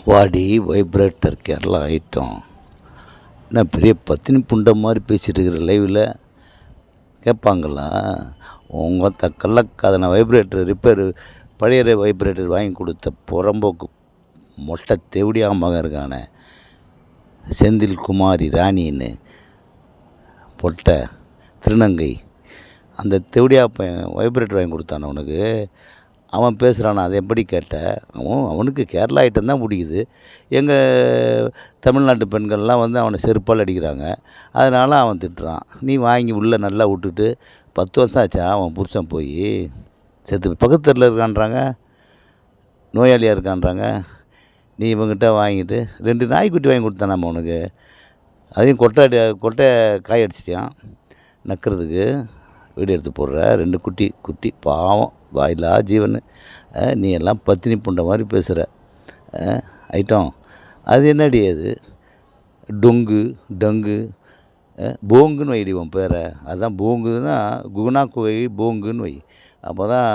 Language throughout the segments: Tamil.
வாடி வைப்ரேட்டர் கேரளா ஐட்டம் என்ன பெரிய பத்தினி புண்டை மாதிரி பேசிகிட்டு இருக்கிற லைவில் கேட்பாங்களா? உங்கள் கள்ளக்காதனை வைப்ரேட்டர் ரிப்பேர் பழைய வைப்ரேட்டர் வாங்கி கொடுத்த புறம்போக்கு மொட்டை தெவடியா மகன் இருக்கானே செந்தில் குமாரி ராணின்னு பொட்டை திருநங்கை, அந்த தெவடியா பையன் வைப்ரேட்டர் வாங்கி கொடுத்தானே உனக்கு. அவன் பேசுகிறானா? அதை எப்படி கேட்ட? அவனுக்கு கேரளா ஐட்டம் தான் பிடிக்குது. எங்கள் தமிழ்நாட்டு பெண்கள்லாம் அவனை செருப்பால் அடிக்கிறாங்க. அதனால் அவன் திட்டுறான். நீ வாங்கி உள்ளே நல்லா விட்டுட்டு 10 வருஷம் ஆச்சா அவன் புருஷன் போய் செத்து பக்கத்து தெருவில் இருக்கான்றாங்க, நோயாளியாக இருக்கான்றாங்க. நீ இவங்கிட்ட வாங்கிட்டு 2 நாய்க்குட்டி வாங்கி கொடுத்தானாம்மா உனக்கு. அதையும் கொட்டை காய அடிச்சிட்டான் நக்கிறதுக்கு. வீடியோ எடுத்து போடுற 2 குட்டி பாவம் வாயிலா ஜீவன். நீ எல்லாம் பத்தினி புண்டை மாதிரி பேசுகிற ஐட்டம். அது என்னடி அது? டங்கு போங்குன்னு வைடி உன் பேரை. அதுதான் போங்குன்னா குணா குகை போங்குன்னு வை. அப்போ தான்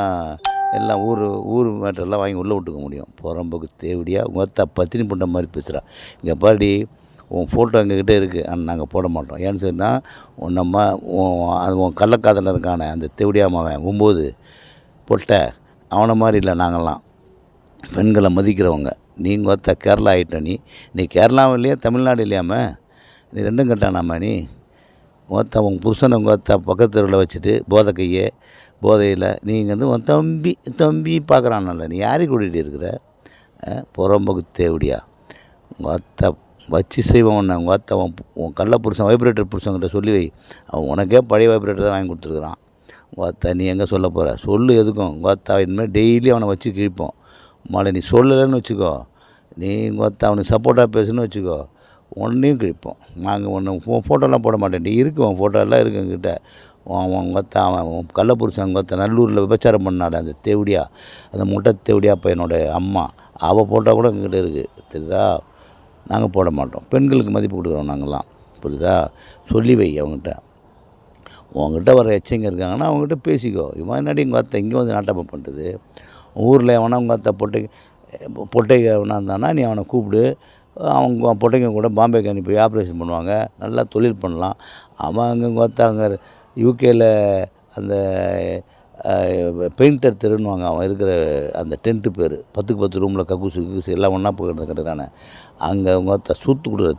எல்லாம் ஊர் மேட்டரெல்லாம் வாங்கி உள்ளே விட்டுக்க முடியும். புறம்போக்கு தேவடியாக மொத்த பத்தினி புண்டை மாதிரி பேசுகிறா. இங்கே பாடி உன் ஃபோட்டோ எங்ககிட்ட இருக்குது, ஆனால் நாங்கள் போட மாட்டோம். ஏன்னு சொன்னால் அது உன் கள்ளக்காதலில் இருக்கானே அந்த தேவடியாமாவன் 9 பொட்டை, அவனை மாதிரி இல்லை. நாங்கள்லாம் பெண்களை மதிக்கிறவங்க. நீங்கள் ஒருத்த கேரளா ஆகிட்ட. நீ கேரளாவும் இல்லையா தமிழ்நாடு இல்லையாம? நீ 2ம் கட்டானாம்மா நீ. ஒருத்த உன் புருஷனை ஒருத்த பக்கத்து தெருவில் வச்சுட்டு போதையில் நீங்கள் உன் தம்பி பார்க்குறான்ல. நீ யாரையும் கூட்டிகிட்டு இருக்கிற? புறம்போக்கு தேவடியா உங்கள் அத்தை வச்சு செய்வோம். உங்கள் அத்தை உன் கள்ள புருஷன் வைப்ரேட்டர் புருஷங்கிட்ட சொல்லி வை. அவன் உனக்கே பழைய வைப்ரேட்டர் தான் வாங்கி கொடுத்துருக்குறான். உங்கள் அத்தை நீ எங்கே சொல்ல போகிற? சொல்லு எதுக்கும். உங்கள் அத்தை இனிமேல் டெய்லி அவனை வச்சு கிழிப்போம். மாலை நீ சொல்லலைன்னு வச்சுக்கோ, நீ உங்கள் அத்தை அவனுக்கு சப்போர்ட்டாக பேசுன்னு வச்சுக்கோ, ஒன்றையும் கிழிப்போம். நாங்கள் உன் ஃபோட்டோலாம் போட மாட்டேன். நீ இருக்கு, உன் ஃபோட்டோலாம் இருக்கு என்கிட்ட. உங்கள் அத்தை அவன் கள்ள புருஷன் உங்கள் அத்தை நல்லூரில் விபச்சாரம் பண்ணாட அந்த தேவடியா, அந்த முட்டை தேவடியா பையனோட அம்மா, அவள் ஃபோட்டோ கூட எங்ககிட்ட இருக்குது. தெரியுதா? நாங்கள் போட மாட்டோம். பெண்களுக்கு மதிப்பு கொடுக்குறோம் நாங்கள்லாம். புரியுதா? சொல்லி வை அவங்ககிட்ட. உங்ககிட்ட வர எச்சங்க இருக்காங்கன்னா அவங்ககிட்ட பேசிக்கோ. இவன் என்னடி உங்கள் அத்தை இங்கே நாட்டப்ப பண்ணுறது? ஊரில் எவனா உங்கள் அத்தை பொட்டைங்க எவனா இருந்தானா நீ அவனை கூப்பிடு. அவங்க பொட்டைங்க கூட பாம்பேக்கு அனுப்பி ஆப்ரேஷன் பண்ணுவாங்க. நல்லா தொழில் பண்ணலாம். அவன் அங்கே உங்கள் அத்தை அங்கே யூகேயில் அந்த பெயிண்டர் தெருன்னுவாங்க. அவன் இருக்கிற அந்த டென்ட்டு பேர் 10க்கு 10 ரூமில் கக்கூசு எல்லாம் ஒன்றா போய் கட்டுறானே. அங்கே உங்கள் அத்தை சூத்து கொடுக்குற